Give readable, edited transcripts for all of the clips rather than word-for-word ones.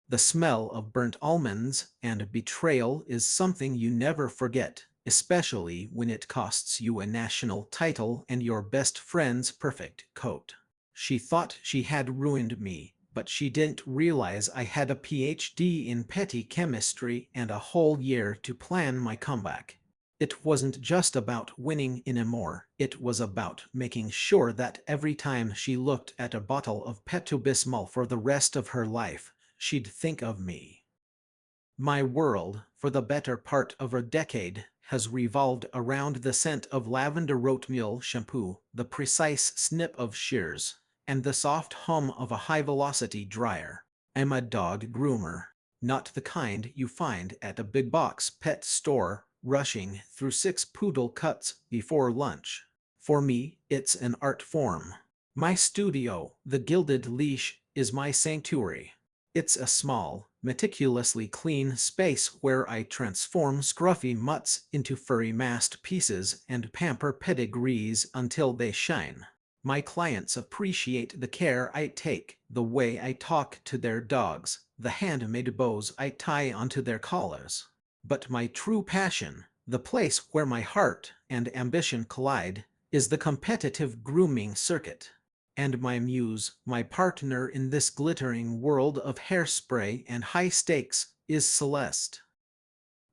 The smell of burnt almonds and betrayal is something you never forget, especially when it costs you a national title and your best friend's perfect coat. She thought she had ruined me, but she didn't realize I had a PhD in petty chemistry and a whole year to plan my comeback. It wasn't just about winning anymore, it was about making sure that every time she looked at a bottle of Pepto-Bismol for the rest of her life, she'd think of me. My world, for the better part of a decade, has revolved around the scent of lavender oatmeal shampoo, the precise snip of shears, and the soft hum of a high-velocity dryer. I'm a dog groomer, not the kind you find at a big-box pet store, rushing through 6 poodle cuts before lunch. For me, it's an art form. My studio, the Gilded Leash, is my sanctuary. It's a small, meticulously clean space where I transform scruffy mutts into furry masterpieces and pamper pedigrees until they shine. My clients appreciate the care I take, the way I talk to their dogs, the handmade bows I tie onto their collars. But my true passion, the place where my heart and ambition collide, is the competitive grooming circuit. And my muse, my partner in this glittering world of hairspray and high stakes, is Celeste.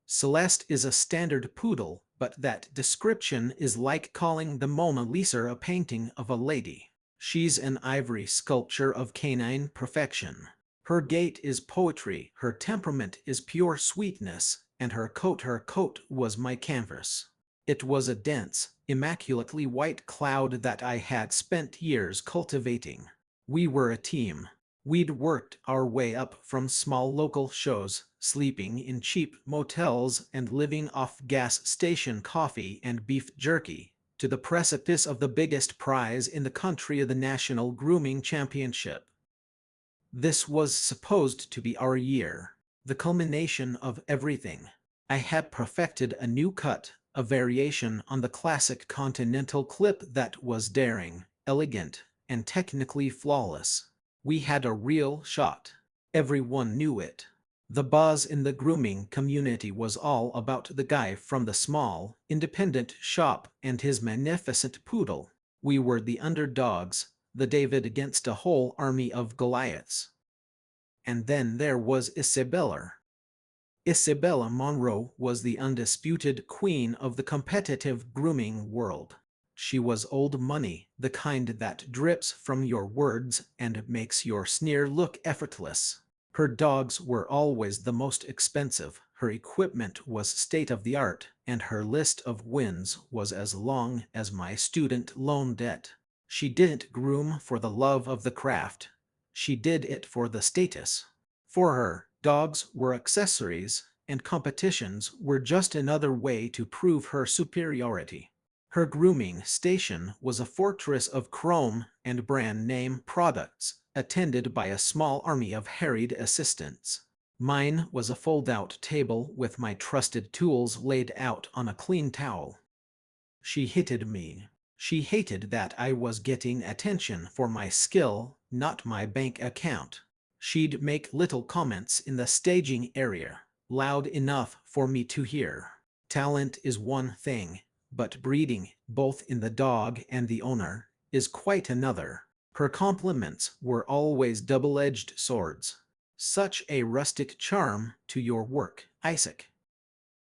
Celeste is a standard poodle, but that description is like calling the Mona Lisa a painting of a lady. She's an ivory sculpture of canine perfection. Her gait is poetry, her temperament is pure sweetness, and her coat was my canvas. It was a dense, immaculately white cloud that I had spent years cultivating. We were a team. We'd worked our way up from small local shows, sleeping in cheap motels and living off gas station coffee and beef jerky, to the precipice of the biggest prize in the country, the National Grooming Championship. This was supposed to be our year, the culmination of everything. I had perfected a new cut, a variation on the classic Continental clip that was daring, elegant, and technically flawless. We had a real shot. Everyone knew it. The buzz in the grooming community was all about the guy from the small, independent shop and his magnificent poodle. We were the underdogs, the David against a whole army of Goliaths. And then there was Isabella. Isabella Monroe was the undisputed queen of the competitive grooming world. She was old money, the kind that drips from your words and makes your sneer look effortless. Her dogs were always the most expensive, her equipment was state-of-the-art, and her list of wins was as long as my student loan debt. She didn't groom for the love of the craft. She did it for the status. For her, dogs were accessories, and competitions were just another way to prove her superiority. Her grooming station was a fortress of chrome and brand-name products, attended by a small army of harried assistants. Mine was a fold-out table with my trusted tools laid out on a clean towel. She hated me. She hated that I was getting attention for my skill, not my bank account. She'd make little comments in the staging area, loud enough for me to hear. Talent is one thing, but breeding, both in the dog and the owner, is quite another. Her compliments were always double-edged swords. Such a rustic charm to your work, Isaac.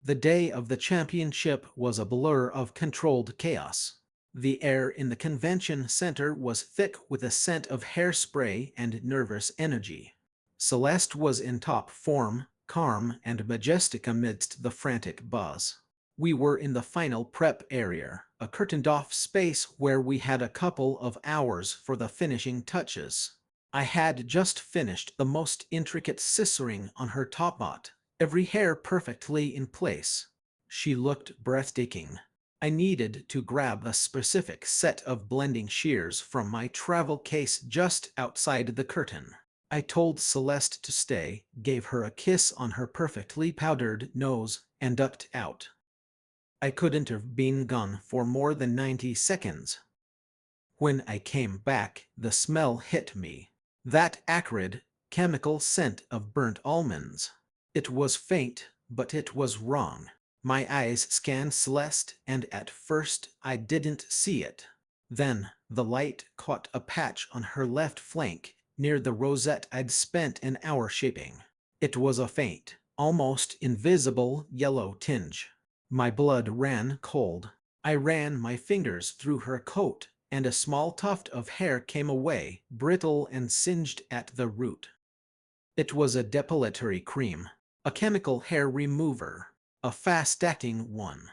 The day of the championship was a blur of controlled chaos. The air in the convention center was thick with a scent of hairspray and nervous energy. Celeste was in top form, calm and majestic amidst the frantic buzz. We were in the final prep area, a curtained-off space where we had a couple of hours for the finishing touches. I had just finished the most intricate scissoring on her top knot, every hair perfectly in place. She looked breathtaking. I needed to grab a specific set of blending shears from my travel case just outside the curtain. I told Celeste to stay, gave her a kiss on her perfectly powdered nose, and ducked out. I couldn't have been gone for more than 90 seconds. When I came back, the smell hit me. That acrid, chemical scent of burnt almonds. It was faint, but it was wrong. My eyes scanned Celeste, and at first I didn't see it. Then, the light caught a patch on her left flank, near the rosette I'd spent an hour shaping. It was a faint, almost invisible yellow tinge. My blood ran cold. I ran my fingers through her coat, and a small tuft of hair came away, brittle and singed at the root. It was a depilatory cream, a chemical hair remover, a fast-acting one.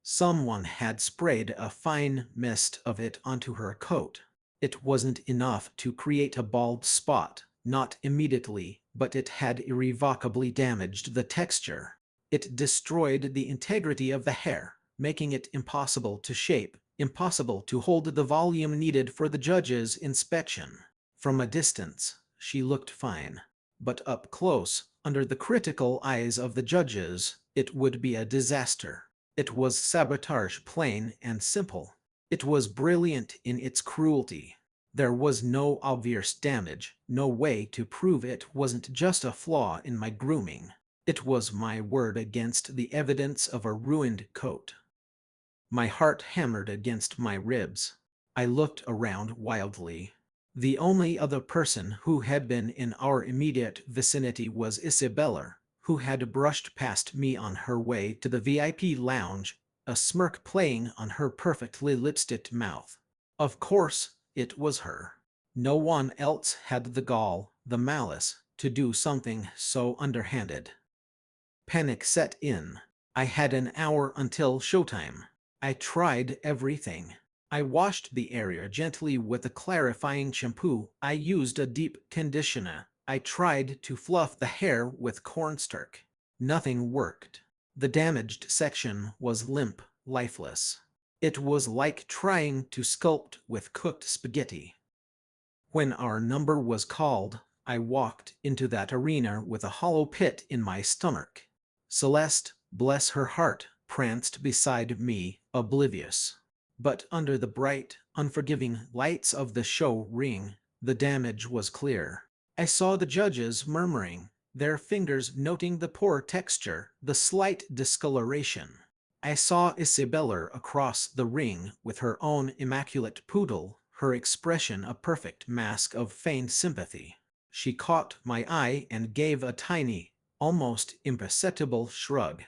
Someone had sprayed a fine mist of it onto her coat. It wasn't enough to create a bald spot, not immediately, but it had irrevocably damaged the texture. It destroyed the integrity of the hair, making it impossible to shape, impossible to hold the volume needed for the judge's inspection. From a distance, she looked fine, but up close, under the critical eyes of the judges, it would be a disaster. It was sabotage, plain and simple. It was brilliant in its cruelty. There was no obvious damage, no way to prove it wasn't just a flaw in my grooming. It was my word against the evidence of a ruined coat. My heart hammered against my ribs. I looked around wildly. The only other person who had been in our immediate vicinity was Isabella, who had brushed past me on her way to the VIP lounge, a smirk playing on her perfectly lipsticked mouth. Of course, it was her. No one else had the gall, the malice, to do something so underhanded. Panic set in. I had an hour until showtime. I tried everything. I washed the area gently with a clarifying shampoo. I used a deep conditioner. I tried to fluff the hair with cornstarch. Nothing worked. The damaged section was limp, lifeless. It was like trying to sculpt with cooked spaghetti. When our number was called, I walked into that arena with a hollow pit in my stomach. Celeste, bless her heart, pranced beside me, oblivious. But under the bright, unforgiving lights of the show ring, the damage was clear. I saw the judges murmuring, their fingers noting the poor texture, the slight discoloration. I saw Isabella across the ring with her own immaculate poodle, her expression a perfect mask of feigned sympathy. She caught my eye and gave a tiny, almost imperceptible shrug.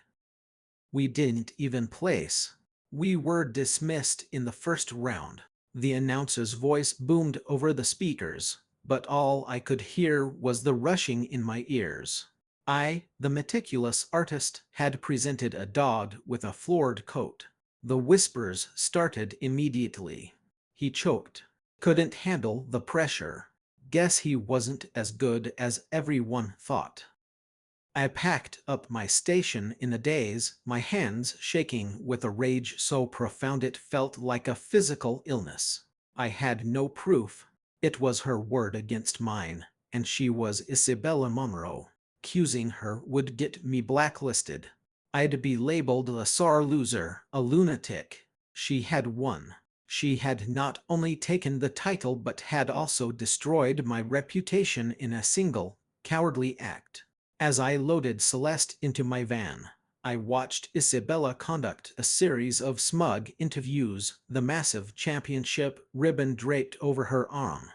We didn't even place. We were dismissed in the first round. The announcer's voice boomed over the speakers, but all I could hear was the rushing in my ears. I, the meticulous artist, had presented a dog with a florid coat. The whispers started immediately. He choked. Couldn't handle the pressure. Guess he wasn't as good as everyone thought. I packed up my station in a daze, my hands shaking with a rage so profound it felt like a physical illness. I had no proof. It was her word against mine, and she was Isabella Monroe. Accusing her would get me blacklisted. I'd be labeled a sore loser, a lunatic. She had won. She had not only taken the title but had also destroyed my reputation in a single, cowardly act. As I loaded Celeste into my van, I watched Isabella conduct a series of smug interviews, the massive championship ribbon draped over her arm.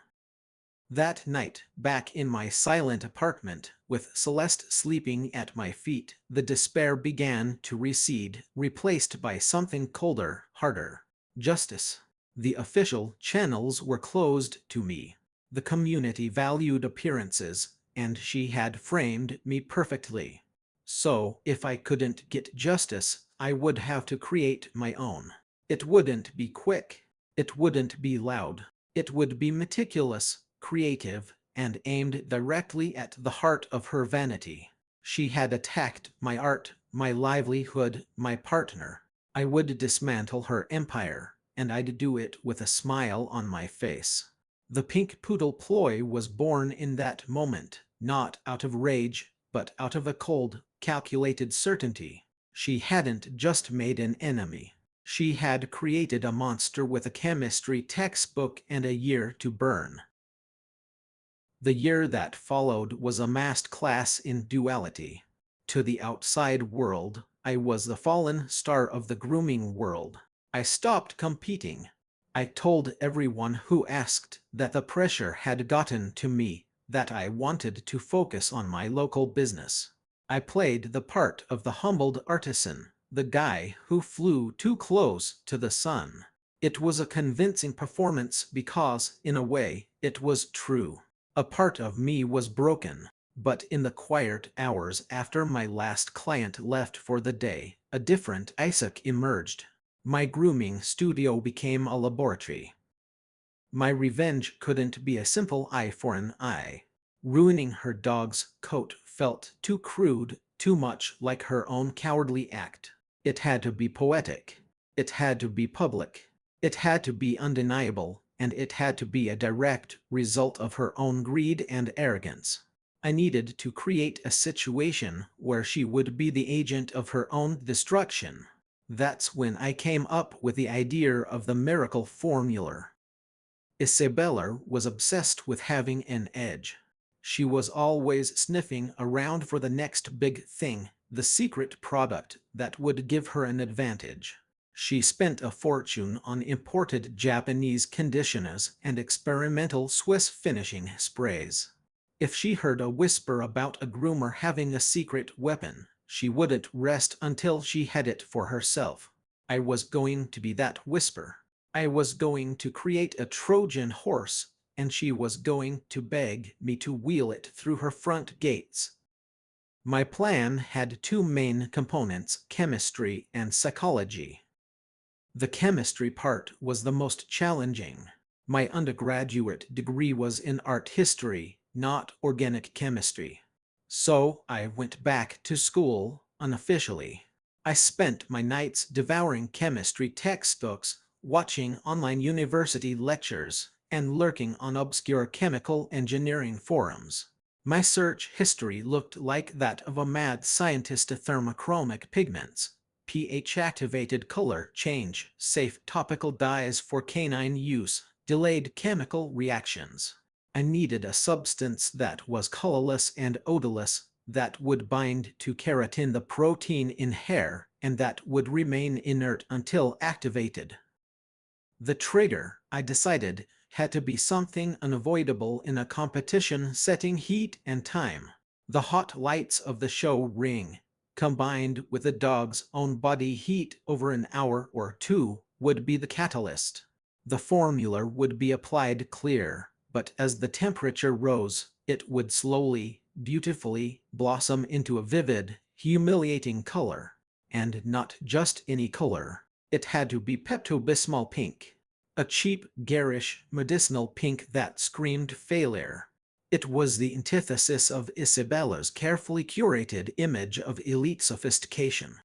That night, back in my silent apartment, with Celeste sleeping at my feet, the despair began to recede, replaced by something colder, harder. Justice. The official channels were closed to me. The community valued appearances, and she had framed me perfectly. So, if I couldn't get justice, I would have to create my own. It wouldn't be quick. It wouldn't be loud. It would be meticulous, creative, and aimed directly at the heart of her vanity. She had attacked my art, my livelihood, my partner. I would dismantle her empire, and I'd do it with a smile on my face. The pink poodle ploy was born in that moment, not out of rage, but out of a cold, calculated certainty. She hadn't just made an enemy. She had created a monster with a chemistry textbook and a year to burn. The year that followed was a master class in duality. To the outside world, I was the fallen star of the grooming world. I stopped competing. I told everyone who asked that the pressure had gotten to me, that I wanted to focus on my local business. I played the part of the humbled artisan, the guy who flew too close to the sun. It was a convincing performance because, in a way, it was true. A part of me was broken, but in the quiet hours after my last client left for the day, a different Isaac emerged. My grooming studio became a laboratory. My revenge couldn't be a simple eye for an eye. Ruining her dog's coat felt too crude, too much like her own cowardly act. It had to be poetic. It had to be public. It had to be undeniable, and it had to be a direct result of her own greed and arrogance. I needed to create a situation where she would be the agent of her own destruction. That's when I came up with the idea of the miracle formula. Isabella was obsessed with having an edge. She was always sniffing around for the next big thing, the secret product that would give her an advantage. She spent a fortune on imported Japanese conditioners and experimental Swiss finishing sprays. If she heard a whisper about a groomer having a secret weapon, she wouldn't rest until she had it for herself. I was going to be that whisper. I was going to create a Trojan horse, and she was going to beg me to wheel it through her front gates. My plan had two main components: chemistry and psychology. The chemistry part was the most challenging. My undergraduate degree was in art history, not organic chemistry. So I went back to school, unofficially. I spent my nights devouring chemistry textbooks, watching online university lectures, and lurking on obscure chemical engineering forums. My search history looked like that of a mad scientist: thermochromic pigments, pH-activated color change, safe topical dyes for canine use, delayed chemical reactions. I needed a substance that was colorless and odorless, that would bind to keratin, the protein in hair, and that would remain inert until activated. The trigger, I decided, had to be something unavoidable in a competition setting: heat and time. The hot lights of the show ring, combined with the dog's own body heat over an hour or two, would be the catalyst. The formula would be applied clear, but as the temperature rose, it would slowly, beautifully blossom into a vivid, humiliating color. And not just any color. It had to be Pepto-Bismol pink. A cheap, garish, medicinal pink that screamed failure. It was the antithesis of Isabella's carefully curated image of elite sophistication.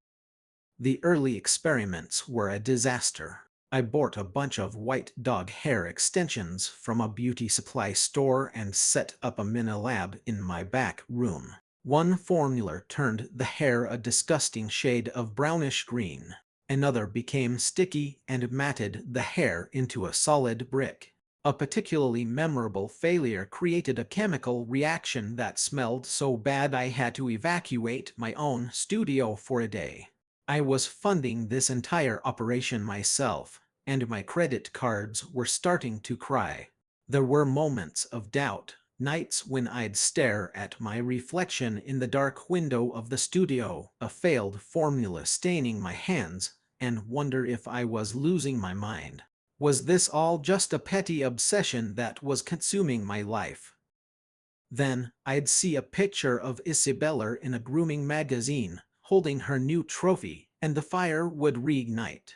The early experiments were a disaster. I bought a bunch of white dog hair extensions from a beauty supply store and set up a mini lab in my back room. One formula turned the hair a disgusting shade of brownish green. Another became sticky and matted the hair into a solid brick. A particularly memorable failure created a chemical reaction that smelled so bad I had to evacuate my own studio for a day. I was funding this entire operation myself, and my credit cards were starting to cry. There were moments of doubt, nights when I'd stare at my reflection in the dark window of the studio, a failed formula staining my hands, and wonder if I was losing my mind. Was this all just a petty obsession that was consuming my life? Then I'd see a picture of Isabella in a grooming magazine, holding her new trophy, and the fire would reignite.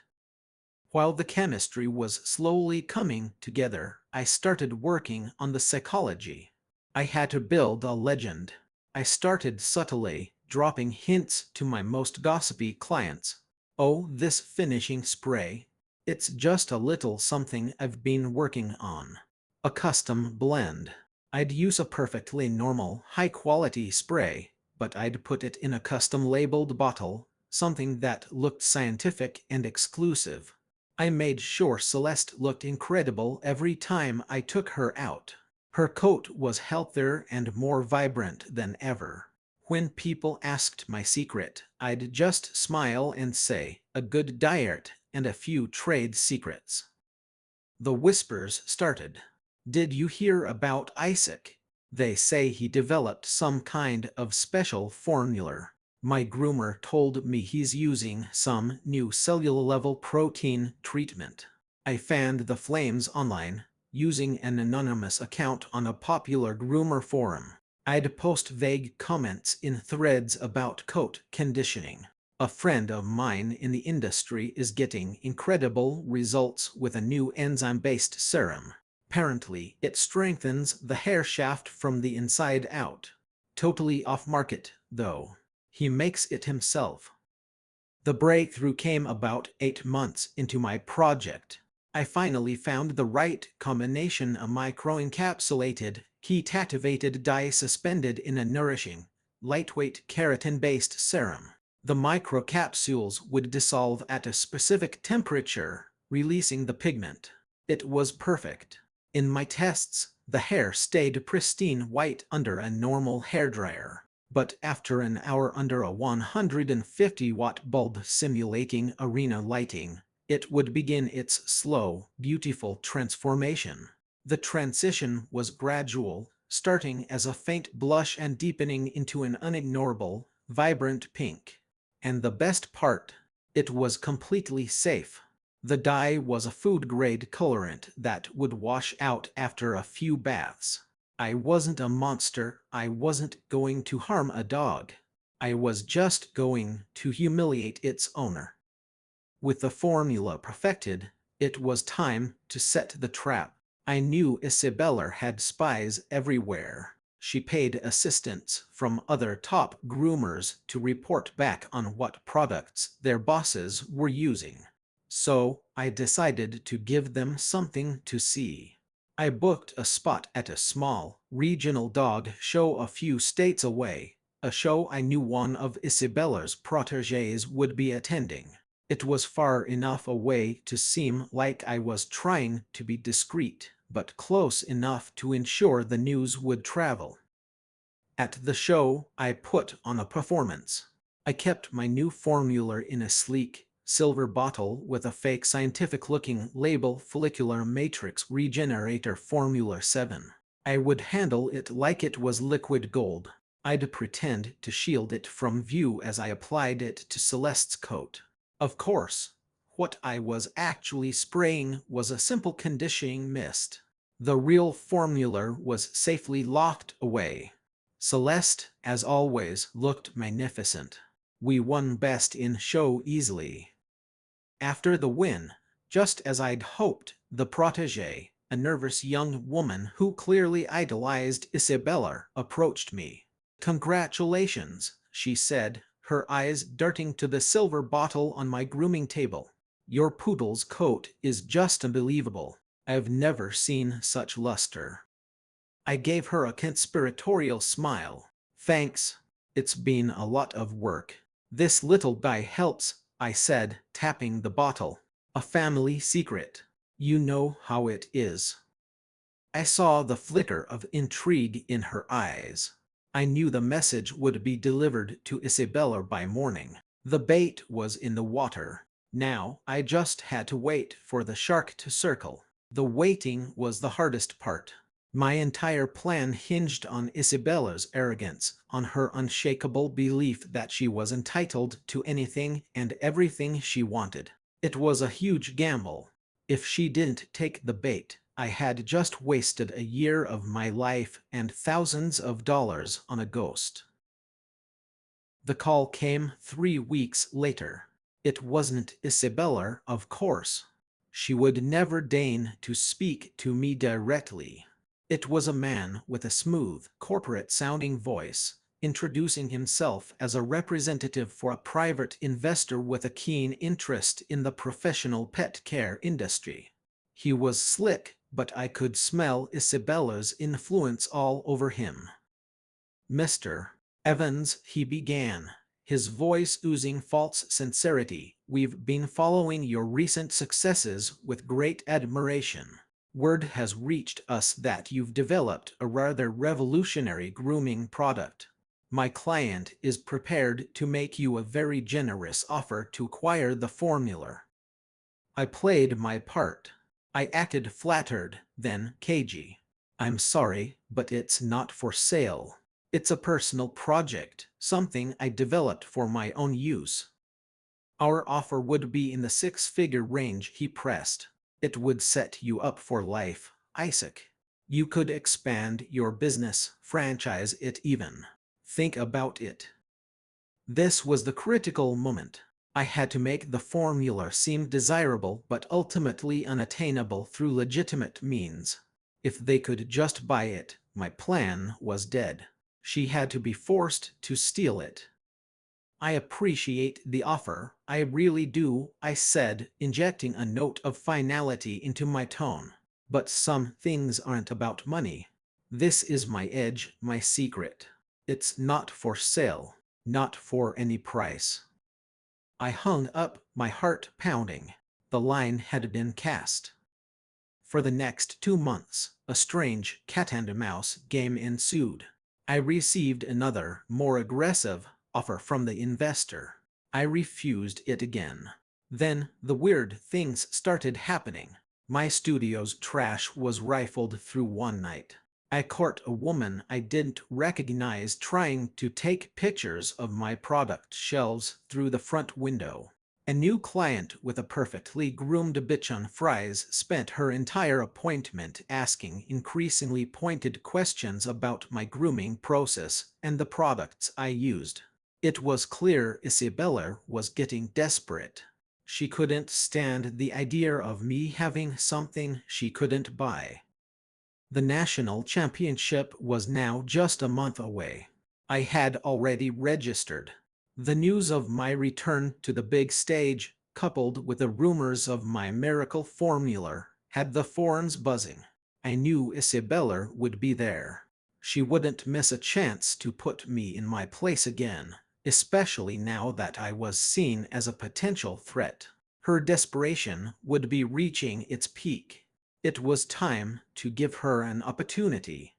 While the chemistry was slowly coming together, I started working on the psychology. I had to build a legend. I started subtly, dropping hints to my most gossipy clients. Oh, this finishing spray. It's just a little something I've been working on. A custom blend. I'd use a perfectly normal, high-quality spray, but I'd put it in a custom-labeled bottle, something that looked scientific and exclusive. I made sure Celeste looked incredible every time I took her out. Her coat was healthier and more vibrant than ever. When people asked my secret, I'd just smile and say, a good diet and a few trade secrets. The whispers started. Did you hear about Isaac? They say he developed some kind of special formula. My groomer told me he's using some new cellular-level protein treatment. I fanned the flames online, using an anonymous account on a popular groomer forum. I'd post vague comments in threads about coat conditioning. A friend of mine in the industry is getting incredible results with a new enzyme-based serum. Apparently, it strengthens the hair shaft from the inside out. Totally off-market, though. He makes it himself. The breakthrough came about 8 months into my project. I finally found the right combination: a microencapsulated, heat-activated dye suspended in a nourishing, lightweight keratin-based serum. The microcapsules would dissolve at a specific temperature, releasing the pigment. It was perfect. In my tests, the hair stayed pristine white under a normal hairdryer. But after an hour under a 150-watt bulb simulating arena lighting, it would begin its slow, beautiful transformation. The transition was gradual, starting as a faint blush and deepening into an unignorable, vibrant pink. And the best part, it was completely safe. The dye was a food-grade colorant that would wash out after a few baths. I wasn't a monster. I wasn't going to harm a dog. I was just going to humiliate its owner. With the formula perfected, it was time to set the trap. I knew Isabella had spies everywhere. She paid assistants from other top groomers to report back on what products their bosses were using. So I decided to give them something to see. I booked a spot at a small, regional dog show a few states away, a show I knew one of Isabella's protégés would be attending. It was far enough away to seem like I was trying to be discreet, but close enough to ensure the news would travel. At the show, I put on a performance. I kept my new formula in a sleek, silver bottle with a fake scientific-looking label: Follicular Matrix Regenerator Formula 7. I would handle it like it was liquid gold. I'd pretend to shield it from view as I applied it to Celeste's coat. Of course, what I was actually spraying was a simple conditioning mist. The real formula was safely locked away. Celeste, as always, looked magnificent. We won Best in Show easily. After the win, just as I'd hoped, the protégé, a nervous young woman who clearly idolized Isabella, approached me. "Congratulations," she said, her eyes darting to the silver bottle on my grooming table. "Your poodle's coat is just unbelievable. I've never seen such luster." I gave her a conspiratorial smile. "Thanks. It's been a lot of work. This little guy helps," I said, tapping the bottle. "A family secret. You know how it is." I saw the flicker of intrigue in her eyes. I knew the message would be delivered to Isabella by morning. The bait was in the water. Now I just had to wait for the shark to circle. The waiting was the hardest part. My entire plan hinged on Isabella's arrogance, on her unshakable belief that she was entitled to anything and everything she wanted. It was a huge gamble. If she didn't take the bait, I had just wasted a year of my life and thousands of dollars on a ghost. The call came 3 weeks later. It wasn't Isabella, of course. She would never deign to speak to me directly. It was a man with a smooth, corporate-sounding voice, introducing himself as a representative for a private investor with a keen interest in the professional pet care industry. He was slick, but I could smell Isabella's influence all over him. "Mr. Evans," he began, his voice oozing false sincerity, "we've been following your recent successes with great admiration. Word has reached us that you've developed a rather revolutionary grooming product. My client is prepared to make you a very generous offer to acquire the formula. I played my part. I acted flattered, then cagey. I'm sorry, but it's not for sale. It's a personal project, something I developed for my own use. Our offer would be in the six-figure range, he pressed. It would set you up for life, Isaac. You could expand your business, franchise it even. Think about it. This was the critical moment. I had to make the formula seem desirable but ultimately unattainable through legitimate means. If they could just buy it, my plan was dead. She had to be forced to steal it. I appreciate the offer, I really do, I said, injecting a note of finality into my tone. But some things aren't about money. This is my edge, my secret. It's not for sale, not for any price. I hung up, my heart pounding. The line had been cast. For the next 2 months, a strange cat-and-mouse game ensued. I received another, more aggressive, offer from the investor. I refused it again. Then, the weird things started happening. My studio's trash was rifled through one night. I caught a woman I didn't recognize trying to take pictures of my product shelves through the front window. A new client with a perfectly groomed bitch on fries spent her entire appointment asking increasingly pointed questions about my grooming process and the products I used. It was clear Isabella was getting desperate. She couldn't stand the idea of me having something she couldn't buy. The national championship was now just a month away. I had already registered. The news of my return to the big stage, coupled with the rumors of my miracle formula, had the forums buzzing. I knew Isabella would be there. She wouldn't miss a chance to put me in my place again, especially now that I was seen as a potential threat. Her desperation would be reaching its peak. It was time to give her an opportunity.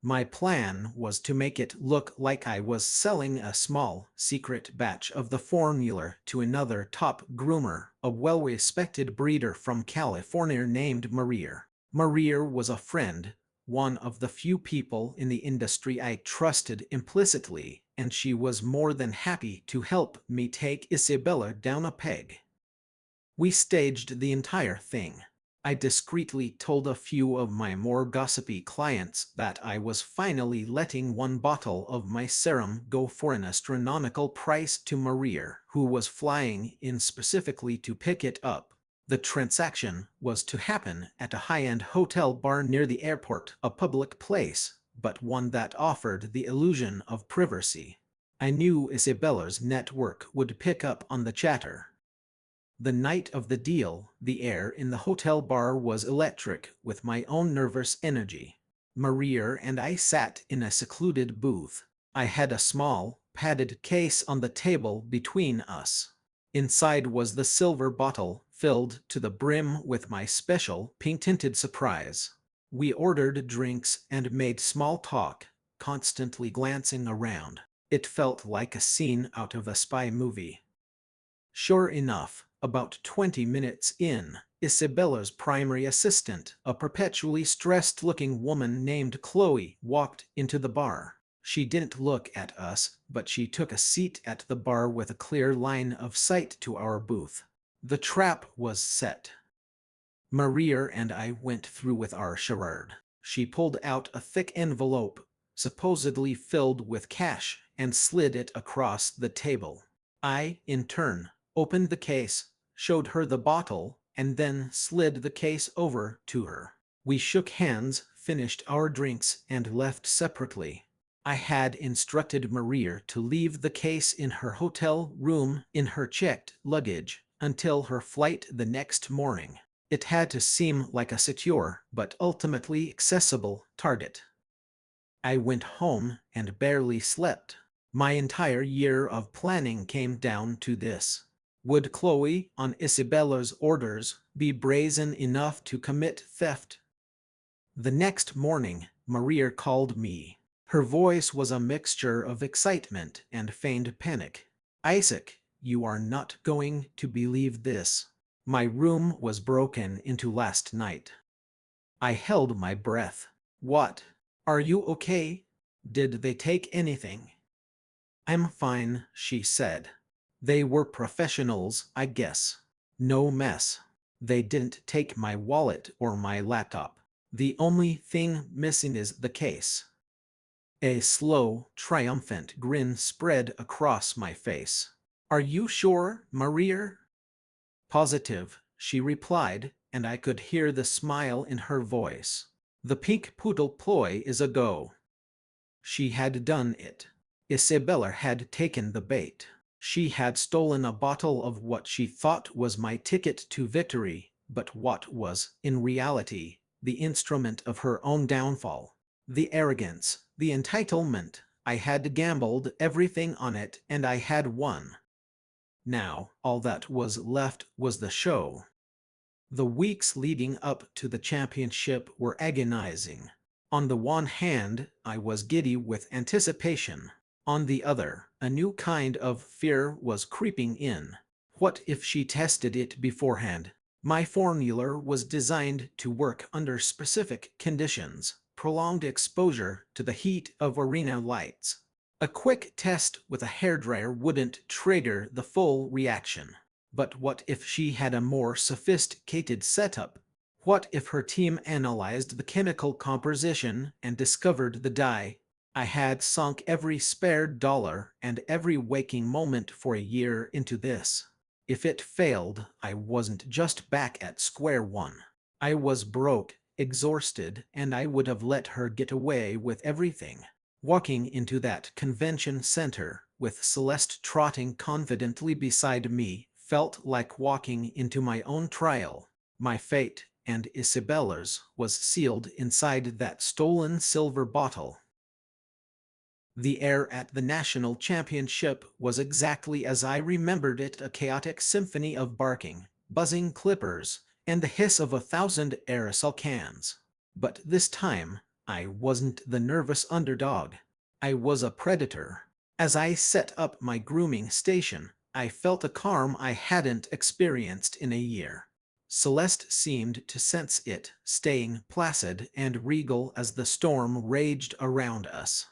My plan was to make it look like I was selling a small, secret batch of the formula to another top groomer, a well-respected breeder from California named Maria. Maria was a friend, one of the few people in the industry I trusted implicitly, and she was more than happy to help me take Isabella down a peg. We staged the entire thing. I discreetly told a few of my more gossipy clients that I was finally letting one bottle of my serum go for an astronomical price to Maria, who was flying in specifically to pick it up. The transaction was to happen at a high-end hotel bar near the airport, a public place, but one that offered the illusion of privacy. I knew Isabella's network would pick up on the chatter. The night of the deal, the air in the hotel bar was electric with my own nervous energy. Maria and I sat in a secluded booth. I had a small, padded case on the table between us. Inside was the silver bottle, filled to the brim with my special, pink-tinted surprise. We ordered drinks and made small talk, constantly glancing around. It felt like a scene out of a spy movie. Sure enough, about 20 minutes in, Isabella's primary assistant, a perpetually stressed-looking woman named Chloe, walked into the bar. She didn't look at us, but she took a seat at the bar with a clear line of sight to our booth. The trap was set. Maria and I went through with our charade. She pulled out a thick envelope, supposedly filled with cash, and slid it across the table. I, in turn, opened the case, showed her the bottle, and then slid the case over to her. We shook hands, finished our drinks, and left separately. I had instructed Maria to leave the case in her hotel room in her checked luggage until her flight the next morning. It had to seem like a secure, but ultimately accessible, target. I went home and barely slept. My entire year of planning came down to this. Would Chloe, on Isabella's orders, be brazen enough to commit theft? The next morning, Maria called me. Her voice was a mixture of excitement and feigned panic. "Isaac, you are not going to believe this. My room was broken into last night." I held my breath. "What? Are you okay? Did they take anything?" "I'm fine," she said. "They were professionals, I guess. No mess. They didn't take my wallet or my laptop. The only thing missing is the case." A slow, triumphant grin spread across my face. "Are you sure, Maria?" "Positive," she replied, and I could hear the smile in her voice. "The pink poodle ploy is a go." She had done it. Isabella had taken the bait. She had stolen a bottle of what she thought was my ticket to victory, but what was, in reality, the instrument of her own downfall. The arrogance, the entitlement. I had gambled everything on it and I had won. Now, all that was left was the show. The weeks leading up to the championship were agonizing. On the one hand, I was giddy with anticipation. On the other, a new kind of fear was creeping in. What if she tested it beforehand? My formula was designed to work under specific conditions: prolonged exposure to the heat of arena lights. A quick test with a hairdryer wouldn't trigger the full reaction. But what if she had a more sophisticated setup? What if her team analyzed the chemical composition and discovered the dye? I had sunk every spare dollar and every waking moment for a year into this. If it failed, I wasn't just back at square one. I was broke, exhausted, and I would have let her get away with everything. Walking into that convention center, with Celeste trotting confidently beside me, felt like walking into my own trial. My fate, and Isabella's, was sealed inside that stolen silver bottle. The air at the national championship was exactly as I remembered it, a chaotic symphony of barking, buzzing clippers, and the hiss of 1,000 aerosol cans. But this time, I wasn't the nervous underdog. I was a predator. As I set up my grooming station, I felt a calm I hadn't experienced in a year. Celeste seemed to sense it, staying placid and regal as the storm raged around us.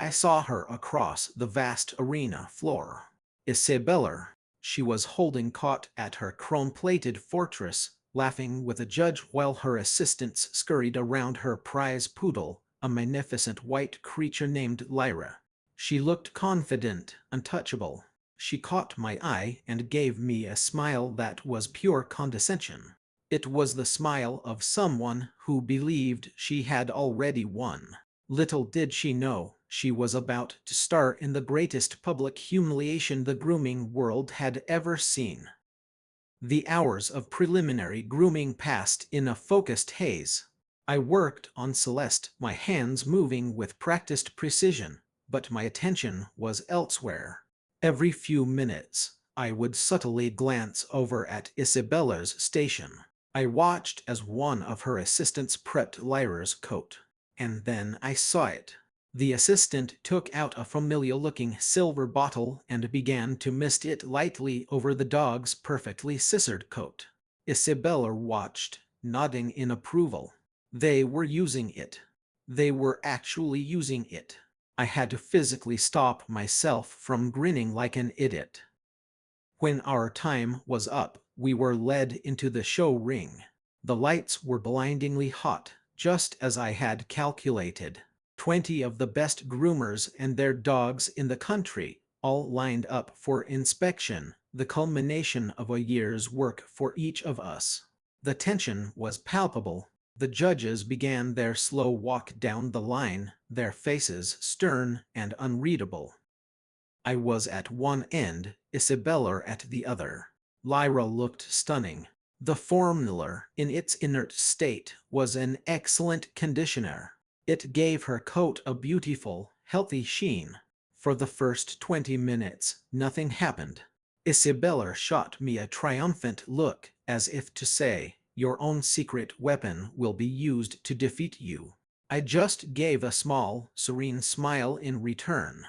I saw her across the vast arena floor. Isabella. She was holding court at her chrome-plated fortress, laughing with a judge while her assistants scurried around her prize poodle, a magnificent white creature named Lyra. She looked confident, untouchable. She caught my eye and gave me a smile that was pure condescension. It was the smile of someone who believed she had already won. Little did she know, she was about to star in the greatest public humiliation the grooming world had ever seen. The hours of preliminary grooming passed in a focused haze. I worked on Celeste, my hands moving with practiced precision, but my attention was elsewhere. Every few minutes, I would subtly glance over at Isabella's station. I watched as one of her assistants prepped Lyra's coat. And then I saw it. The assistant took out a familiar-looking silver bottle and began to mist it lightly over the dog's perfectly scissored coat. Isabella watched, nodding in approval. They were using it. They were actually using it. I had to physically stop myself from grinning like an idiot. When our time was up, we were led into the show ring. The lights were blindingly hot, just as I had calculated. 20 of the best groomers and their dogs in the country, all lined up for inspection, the culmination of a year's work for each of us. The tension was palpable. The judges began their slow walk down the line, their faces stern and unreadable. I was at one end, Isabella at the other. Lyra looked stunning. The formula, in its inert state, was an excellent conditioner. It gave her coat a beautiful, healthy sheen. For the first 20 minutes, nothing happened. Isabella shot me a triumphant look, as if to say, "Your own secret weapon will be used to defeat you." I just gave a small, serene smile in return.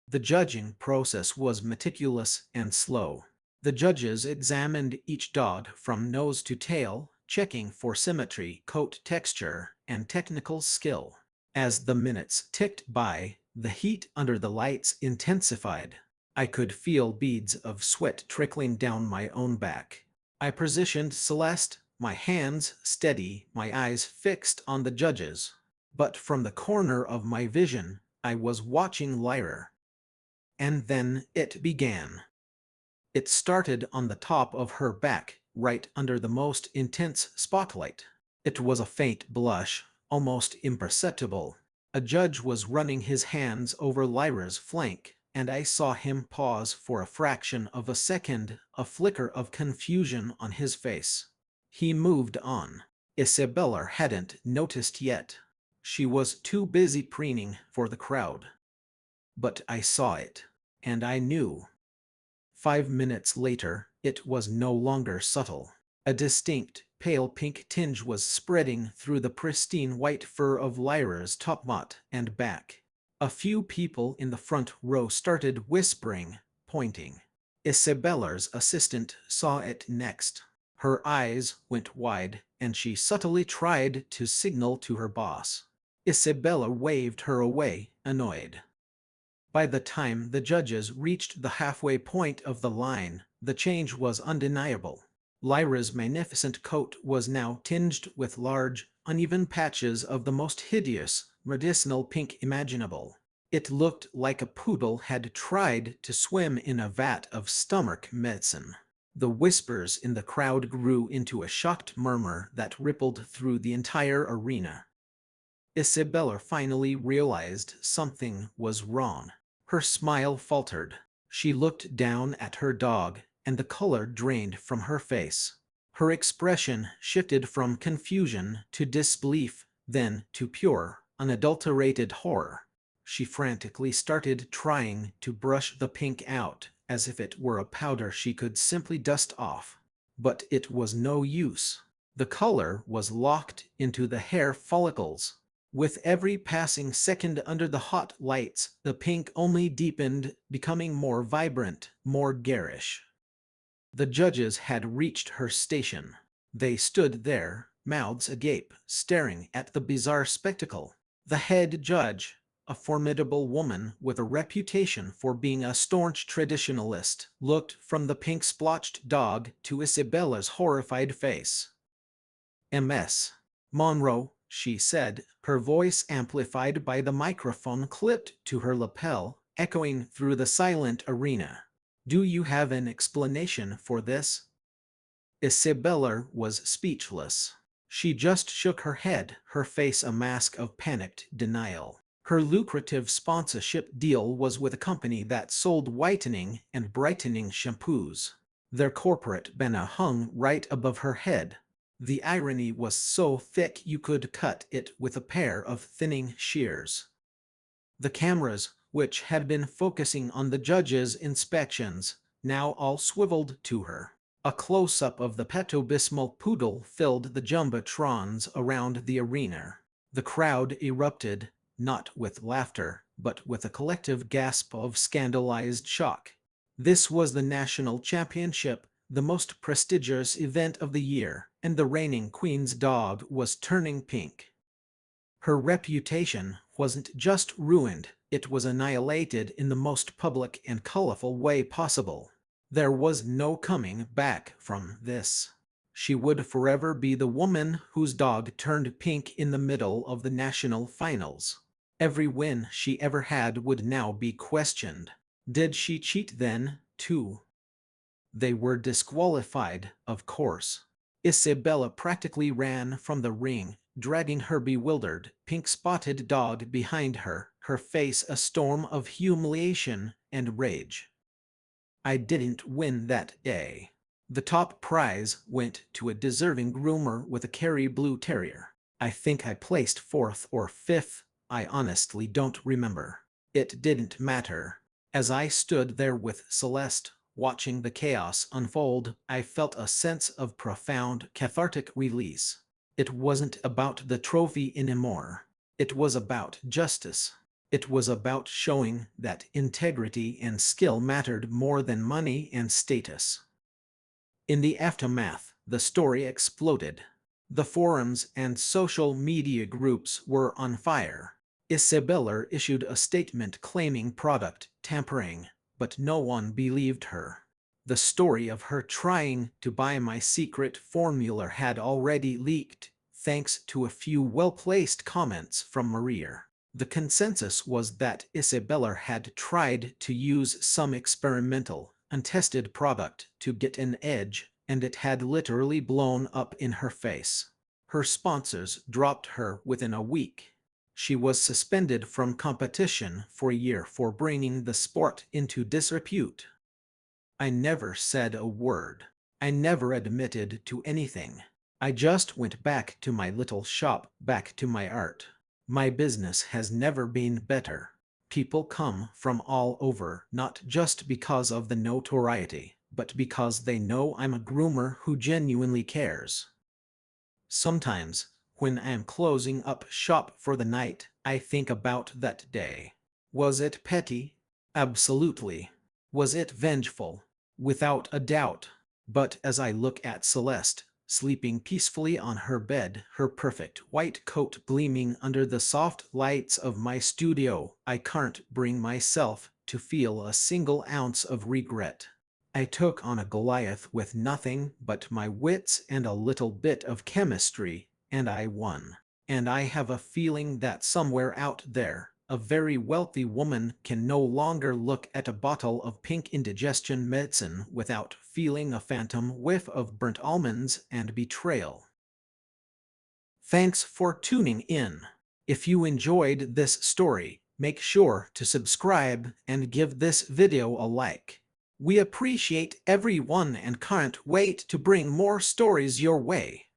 The judging process was meticulous and slow. The judges examined each dog from nose to tail, checking for symmetry, coat texture, and technical skill. As the minutes ticked by, the heat under the lights intensified. I could feel beads of sweat trickling down my own back. I positioned Celeste, my hands steady, my eyes fixed on the judges. But from the corner of my vision, I was watching Lyra. And then it began. It started on the top of her back, right under the most intense spotlight. It was a faint blush, almost imperceptible. A judge was running his hands over Lyra's flank, and I saw him pause for a fraction of a second, a flicker of confusion on his face. He moved on. Isabella hadn't noticed yet. She was too busy preening for the crowd. But I saw it, and I knew. 5 minutes later, it was no longer subtle. A distinct, pale pink tinge was spreading through the pristine white fur of Lyra's topknot and back. A few people in the front row started whispering, pointing. Isabella's assistant saw it next. Her eyes went wide, and she subtly tried to signal to her boss. Isabella waved her away, annoyed. By the time the judges reached the halfway point of the line, the change was undeniable. Lyra's magnificent coat was now tinged with large, uneven patches of the most hideous, medicinal pink imaginable. It looked like a poodle had tried to swim in a vat of stomach medicine. The whispers in the crowd grew into a shocked murmur that rippled through the entire arena. Isabella finally realized something was wrong. Her smile faltered. She looked down at her dog, and the color drained from her face. Her expression shifted from confusion to disbelief, then to pure, unadulterated horror. She frantically started trying to brush the pink out, as if it were a powder she could simply dust off. But it was no use. The color was locked into the hair follicles. With every passing second under the hot lights, the pink only deepened, becoming more vibrant, more garish. The judges had reached her station. They stood there, mouths agape, staring at the bizarre spectacle. The head judge, a formidable woman with a reputation for being a staunch traditionalist, looked from the pink-splotched dog to Isabella's horrified face. "Ms. Monroe," she said, her voice amplified by the microphone clipped to her lapel, echoing through the silent arena. "Do you have an explanation for this?" Isabella was speechless. She just shook her head, her face a mask of panicked denial. Her lucrative sponsorship deal was with a company that sold whitening and brightening shampoos. Their corporate banner hung right above her head. The irony was so thick you could cut it with a pair of thinning shears. The cameras, which had been focusing on the judge's inspections, now all swiveled to her. A close-up of the Petobismal poodle filled the jumbotrons around the arena. The crowd erupted, not with laughter, but with a collective gasp of scandalized shock. This was the national championship, the most prestigious event of the year, and the reigning queen's dog was turning pink. Her reputation wasn't just ruined, it was annihilated in the most public and colorful way possible. There was no coming back from this. She would forever be the woman whose dog turned pink in the middle of the national finals. Every win she ever had would now be questioned. Did she cheat then, too? They were disqualified, of course. Isabella practically ran from the ring, dragging her bewildered, pink-spotted dog behind her, her face a storm of humiliation and rage. I didn't win that day. The top prize went to a deserving groomer with a Kerry Blue Terrier. I think I placed 4th or 5th, I honestly don't remember. It didn't matter. As I stood there with Celeste, Watching the chaos unfold, I felt a sense of profound cathartic release. It wasn't about the trophy anymore. It was about justice. It was about showing that integrity and skill mattered more than money and status. In the aftermath, the story exploded. The forums and social media groups were on fire. Isabella issued a statement claiming product tampering, but no one believed her. The story of her trying to buy my secret formula had already leaked, thanks to a few well-placed comments from Maria. The consensus was that Isabella had tried to use some experimental, untested product to get an edge, and it had literally blown up in her face. Her sponsors dropped her within a week. She was suspended from competition for a year for bringing the sport into disrepute. I never said a word. I never admitted to anything. I just went back to my little shop, back to my art. My business has never been better. People come from all over, not just because of the notoriety, but because they know I'm a groomer who genuinely cares. Sometimes, when I'm closing up shop for the night, I think about that day. Was it petty? Absolutely. Was it vengeful? Without a doubt. But as I look at Celeste, sleeping peacefully on her bed, her perfect white coat gleaming under the soft lights of my studio, I can't bring myself to feel a single ounce of regret. I took on a Goliath with nothing but my wits and a little bit of chemistry, and I won. And I have a feeling that somewhere out there, a very wealthy woman can no longer look at a bottle of pink indigestion medicine without feeling a phantom whiff of burnt almonds and betrayal. Thanks for tuning in. If you enjoyed this story, make sure to subscribe and give this video a like. We appreciate everyone and can't wait to bring more stories your way.